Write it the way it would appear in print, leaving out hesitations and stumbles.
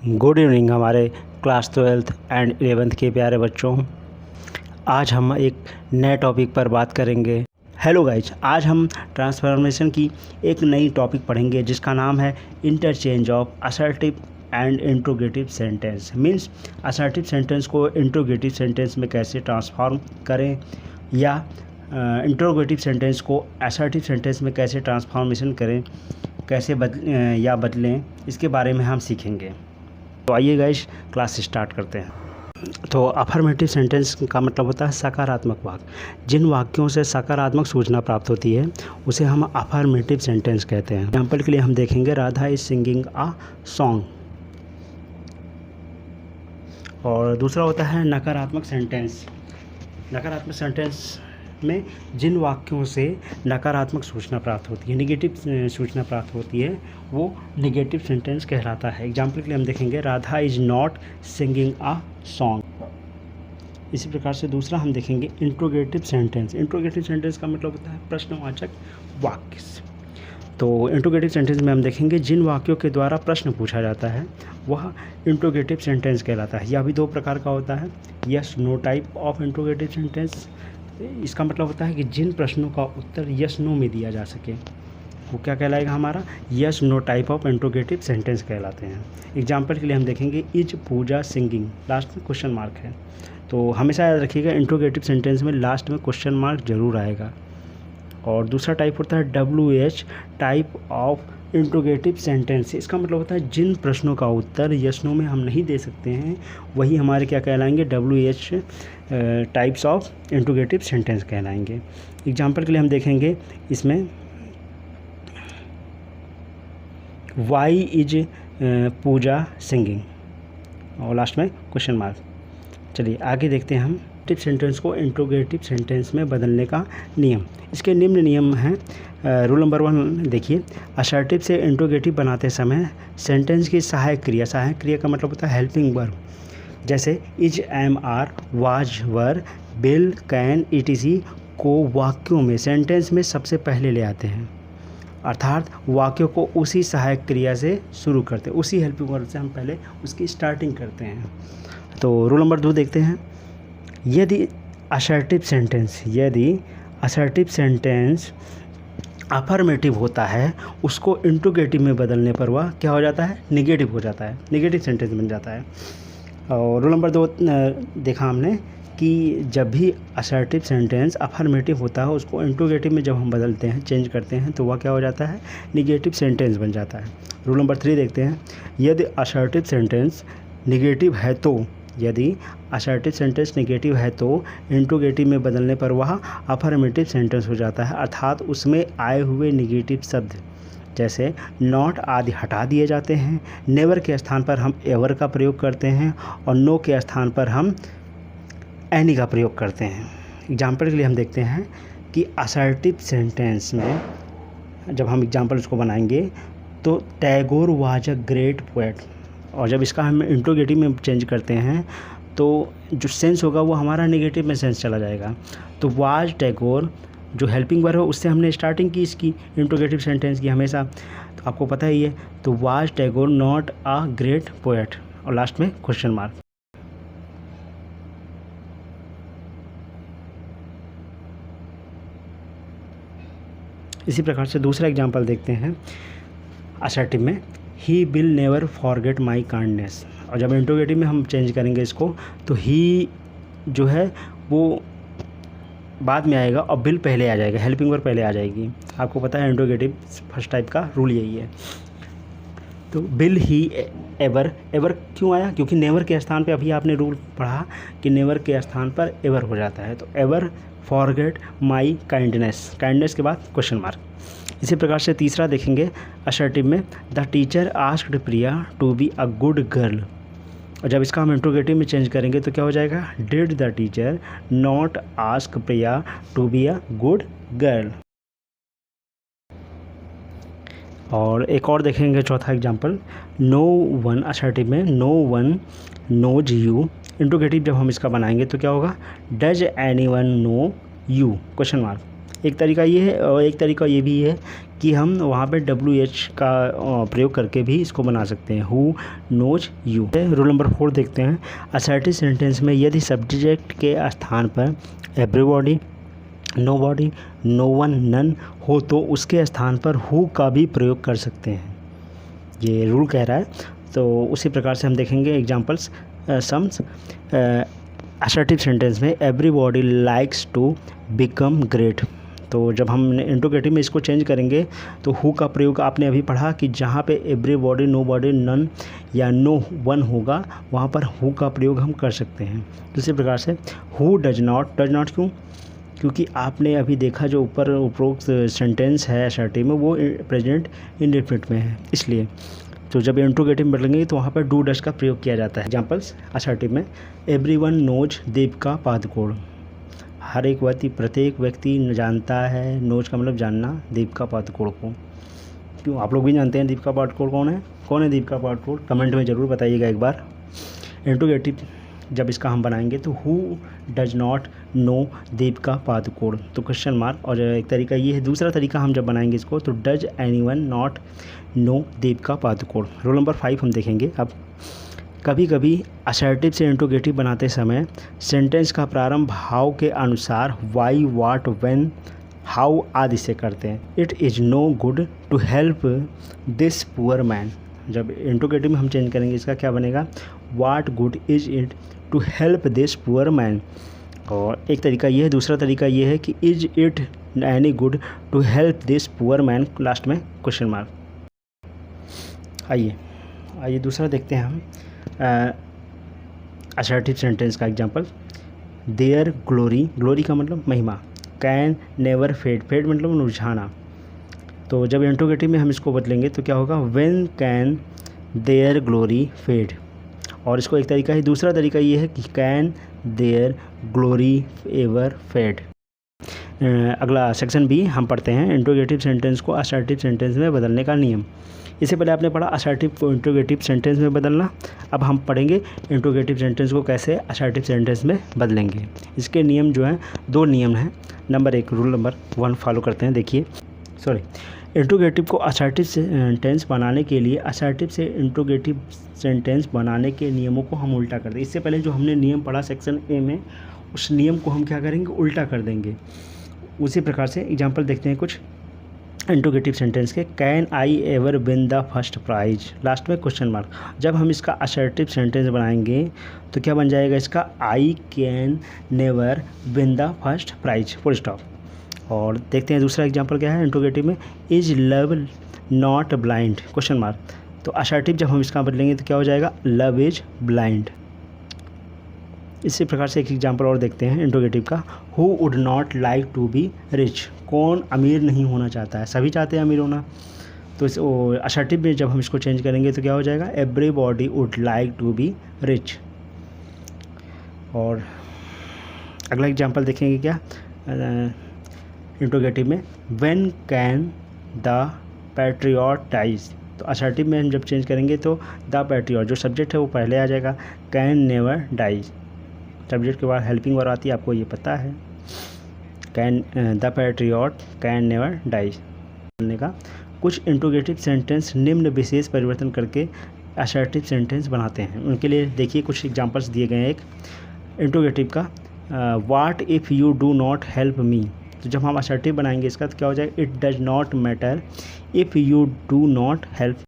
Good evening हमारे class 12th and 11th के प्यारे बच्चों। आज हम एक नए टॉपिक पर बात करेंगे। हेलो गाइज, आज हम ट्रांसफॉर्मेशन की एक नई टॉपिक पढ़ेंगे जिसका नाम है interchange of assertive and interrogative sentence. Means assertive sentence को इंट्रोगेटिव सेंटेंस में कैसे ट्रांसफॉर्म करें या इंट्रोगेटिव सेंटेंस को असर्टिव सेंटेंस में कैसे ट्रांसफॉर्मेशन करें, कैसे बदलें, इसके बारे में हम सीखेंगे। तो आइए गाइस क्लास स्टार्ट करते हैं। तो अफर्मेटिव सेंटेंस का मतलब होता है सकारात्मक वाक्य। जिन वाक्यों से सकारात्मक सूचना प्राप्त होती है उसे हम अफर्मेटिव सेंटेंस कहते हैं। एग्जाम्पल के लिए हम देखेंगे Radha is singing a song. और दूसरा होता है नकारात्मक सेंटेंस। नकारात्मक सेंटेंस में जिन वाक्यों से नकारात्मक सूचना प्राप्त होती है, नेगेटिव सूचना प्राप्त होती है, वो नेगेटिव सेंटेंस कहलाता है। एग्जाम्पल के लिए हम देखेंगे Radha is not singing a song. इसी प्रकार से दूसरा हम देखेंगे इंट्रोगेटिव सेंटेंस। इंट्रोगेटिव सेंटेंस का मतलब होता है प्रश्नवाचक वाक्य। तो इंट्रोगेटिव सेंटेंस में हम देखेंगे जिन वाक्यों के द्वारा प्रश्न पूछा जाता है वह इंट्रोगेटिव सेंटेंस कहलाता है। यह भी दो प्रकार का होता है, yes no type of interrogative sentence. इसका मतलब होता है कि जिन प्रश्नों का उत्तर यस नो में दिया जा सके वो क्या कहलाएगा, हमारा yes no type of interrogative sentence कहलाते हैं। एग्जाम्पल के लिए हम देखेंगे इज पूजा सिंगिंग, लास्ट में क्वेश्चन मार्क है। तो हमेशा याद रखिएगा इंट्रोगेटिव सेंटेंस में लास्ट में क्वेश्चन मार्क जरूर आएगा। और दूसरा टाइप होता है WH type of interrogative sentence. इसका मतलब होता है जिन प्रश्नों का उत्तर यस नो में हम नहीं दे सकते हैं वही हमारे क्या कहलाएंगे, WH types of interrogative sentence कहलाएंगे। एग्जाम्पल के लिए हम देखेंगे इसमें वाई इज पूजा सिंगिंग और लास्ट में क्वेश्चन मार्क। चलिए आगे देखते हैं हम असर्टिव सेंटेंस को इंट्रोगेटिव सेंटेंस में बदलने का नियम। इसके निम्न नियम हैं। रूल नंबर 1 देखिए, असर्टिव से इंट्रोगेटिव बनाते समय सेंटेंस की सहायक क्रिया का मतलब होता है हेल्पिंग वर्ब, जैसे is, am, are, was, were, will, can, etc को वाक्यों में सेंटेंस में सबसे पहले ले आते हैं। अर्थात वाक्यों को उसी सहायक क्रिया से शुरू करते हैं, उसी हेल्पिंग वर्ब से हम पहले उसकी स्टार्टिंग करते हैं। तो रूल नंबर 2 देखते हैं। यदि असर्टिव सेंटेंस अफर्मेटिव होता है उसको इंट्रोगेटिव में बदलने पर वह क्या हो जाता है, नेगेटिव हो जाता है, नेगेटिव सेंटेंस बन जाता है। और रूल नंबर 2 देखा हमने कि जब भी असर्टिव सेंटेंस अफर्मेटिव होता है उसको इंट्रोगेटिव में जब हम बदलते हैं, चेंज करते हैं, तो वह क्या हो जाता है, नेगेटिव सेंटेंस बन जाता है। रूल नंबर 3 देखते हैं। यदि असर्टिव सेंटेंस नेगेटिव है तो इंट्रोगेटिव में बदलने पर वह अफर्मेटिव सेंटेंस हो जाता है। अर्थात उसमें आए हुए नेगेटिव शब्द जैसे नॉट आदि हटा दिए जाते हैं। नेवर के स्थान पर हम एवर का प्रयोग करते हैं और नो के स्थान पर हम एनी का प्रयोग करते हैं। एग्जाम्पल के लिए हम देखते हैं कि असर्टिव सेंटेंस में जब हम एग्जाम्पल उसको बनाएंगे तो Tagore was a great poet, और जब इसका हम इंट्रोगेटिव में चेंज करते हैं तो जो सेंस होगा वो हमारा नेगेटिव में सेंस चला जाएगा। तो वाज टैगोर जो हेल्पिंग वर्ब है उससे हमने स्टार्टिंग की इसकी इंट्रोगेटिव सेंटेंस की हमेशा, तो आपको पता ही है। तो was Tagore not a great poet और लास्ट में क्वेश्चन मार्क। इसी प्रकार से दूसरा एग्जाम्पल देखते हैं असर्टिव में, he will never forget my kindness. और जब इंट्रोगेटिव में हम चेंज करेंगे इसको तो ही जो है वो बाद में आएगा और विल पहले आ जाएगा, हेल्पिंग वर्ब पहले आ जाएगी। आपको पता है इंट्रोगेटिव फर्स्ट टाइप का रूल यही है। तो विल ही एवर क्यों आया, क्योंकि नेवर के स्थान पे अभी आपने रूल पढ़ा कि नेवर के स्थान पर एवर हो जाता है। तो एवर फॉरगेट माई काइंडनेस के बाद क्वेश्चन मार्क। इसी प्रकार से तीसरा देखेंगे असर्टिव में, the teacher asked Priya to be a good girl. और जब इसका हम इंट्रोगेटिव में चेंज करेंगे तो क्या हो जाएगा, did the teacher not ask Priya to be a good girl. और एक और देखेंगे चौथा एग्जाम्पल, नो वन। असर्टिव में no one knows you. Interrogative जब हम इसका बनाएंगे तो क्या होगा, does anyone know you, question mark. एक तरीका ये है और एक तरीका ये भी है कि हम वहाँ पे WH का प्रयोग करके भी इसको बना सकते हैं, who knows you. Rule number 4 देखते हैं। असर्टिव सेंटेंस में यदि सब्जेक्ट के स्थान पर everybody, nobody, no one, none हो तो उसके स्थान पर हु का भी प्रयोग कर सकते हैं, ये रूल कह रहा है। तो उसी प्रकार से हम देखेंगे एग्जांपल्स सम्स। असर्टिव सेंटेंस में everybody likes to become great, तो जब हम इंट्रोगेटिव में इसको चेंज करेंगे तो हु का प्रयोग आपने अभी पढ़ा कि जहाँ पे एवरीबॉडी, नोबॉडी, नन या नो वन होगा वहाँ पर हु का प्रयोग हम कर सकते हैं। दूसरी प्रकार से हु डज नॉट क्यों? क्योंकि आपने अभी देखा जो ऊपर उपरोक्त सेंटेंस है असर्टिव में वो प्रेजेंट इंडेफिनिट में है, इसलिए तो जब इंट्रोगेटिव में बदलेंगे तो वहाँ पर डू डज का प्रयोग किया जाता है। एग्जाम्पल्स असर्टिव में एवरीवन नोज दीपिका पादुकोण, हर एक व्यक्ति, प्रत्येक व्यक्ति जानता है, नोज का मतलब जानना, दीपिका पादुकोण को। क्यों? आप लोग भी जानते हैं दीपिका पादुकोण कौन है दीपिका पादुकोण? कमेंट में ज़रूर बताइएगा एक बार। इंट्रोगेटिव जब इसका हम बनाएंगे तो who does not know Deepika Padukone, तो क्वेश्चन मार्क। और एक तरीका ये है, दूसरा तरीका हम जब बनाएंगे इसको तो does anyone not know Deepika Padukone. Rule number 5 हम देखेंगे अब। कभी कभी असर्टिव से इंट्रोगेटिव बनाते समय सेंटेंस का प्रारंभ भाव के अनुसार वाई, वाट, व्हेन, हाउ आदि से करते हैं। It is no good to help this poor man, जब इंट्रोगेटिव में हम चेंज करेंगे इसका क्या बनेगा, what good is it to help this poor man. और एक तरीका ये है, दूसरा तरीका ये है कि is it any good to help this poor man, last में क्वेश्चन मार्क। आइए दूसरा देखते हैं हम असर्टिव सेंटेंस का एग्जांपल। देयर ग्लोरी का मतलब महिमा, कैन नेवर फेड मतलब मुरझाना। तो जब इंट्रोगेटिव में हम इसको बदलेंगे तो क्या होगा, when can their glory fade. और इसको एक तरीका है, दूसरा तरीका ये है कि can their glory ever fade. अगला सेक्शन बी हम पढ़ते हैं, इंट्रोगेटिव सेंटेंस को असर्टिव सेंटेंस में बदलने का नियम। इससे पहले आपने पढ़ा असर्टिव को इंट्रोगेटिव सेंटेंस में बदलना, अब हम पढ़ेंगे इंट्रोगेटिव सेंटेंस को कैसे असर्टिव सेंटेंस में बदलेंगे। इसके नियम जो हैं, 2 नियम हैं। नंबर 1 रूल नंबर 1 फॉलो करते हैं। देखिए इंट्रोगेटिव को असर्टिव सेंटेंस बनाने के लिए असर्टिव से इंट्रोगेटिव सेंटेंस बनाने के नियमों को हम उल्टा कर दें। इससे पहले जो हमने नियम पढ़ा सेक्शन ए में, उस नियम को हम क्या करेंगे, उल्टा कर देंगे। उसी प्रकार से एग्जांपल देखते हैं कुछ इंट्रोगेटिव सेंटेंस के। Can I ever win the first prize, last में क्वेश्चन मार्क। जब हम इसका असर्टिव सेंटेंस बनाएंगे तो क्या बन जाएगा इसका, I can never win the first prize, full stop. और देखते हैं दूसरा एग्जांपल क्या है इंट्रोगेटिव में, is love not blind, question mark. तो असर्टिव जब हम इसका बदलेंगे तो क्या हो जाएगा, लव इज ब्लाइंड। इसी प्रकार से एक एग्जांपल और देखते हैं इंट्रोगेटिव का। Who would not like to be rich, कौन अमीर नहीं होना चाहता है, सभी चाहते हैं अमीर होना। तो इस असर्टिव में जब हम इसको चेंज करेंगे तो क्या हो जाएगा, everybody would like to be rich. और अगला एग्जांपल देखेंगे क्या इंट्रोगेटिव में, when can the patriot dies. तो असर्टिव में हम जब चेंज करेंगे तो द पैट्रियट जो सब्जेक्ट है वो पहले आ जाएगा, कैन नेवर डाइज। सब्जेक्ट के बाद हेल्पिंग वर्ब आती है, आपको ये पता है, can the patriot can never dies बोलने का। कुछ इंट्रोगेटिव सेंटेंस निम्न विशेष परिवर्तन करके असर्टिव सेंटेंस बनाते हैं। उनके लिए देखिए कुछ एग्जांपल्स दिए गए हैं। एक इंट्रोगेटिव का, what if you do not help me. तो जब हम असर्टिव बनाएंगे इसका तो क्या हो जाएगा, it does not matter if you do not help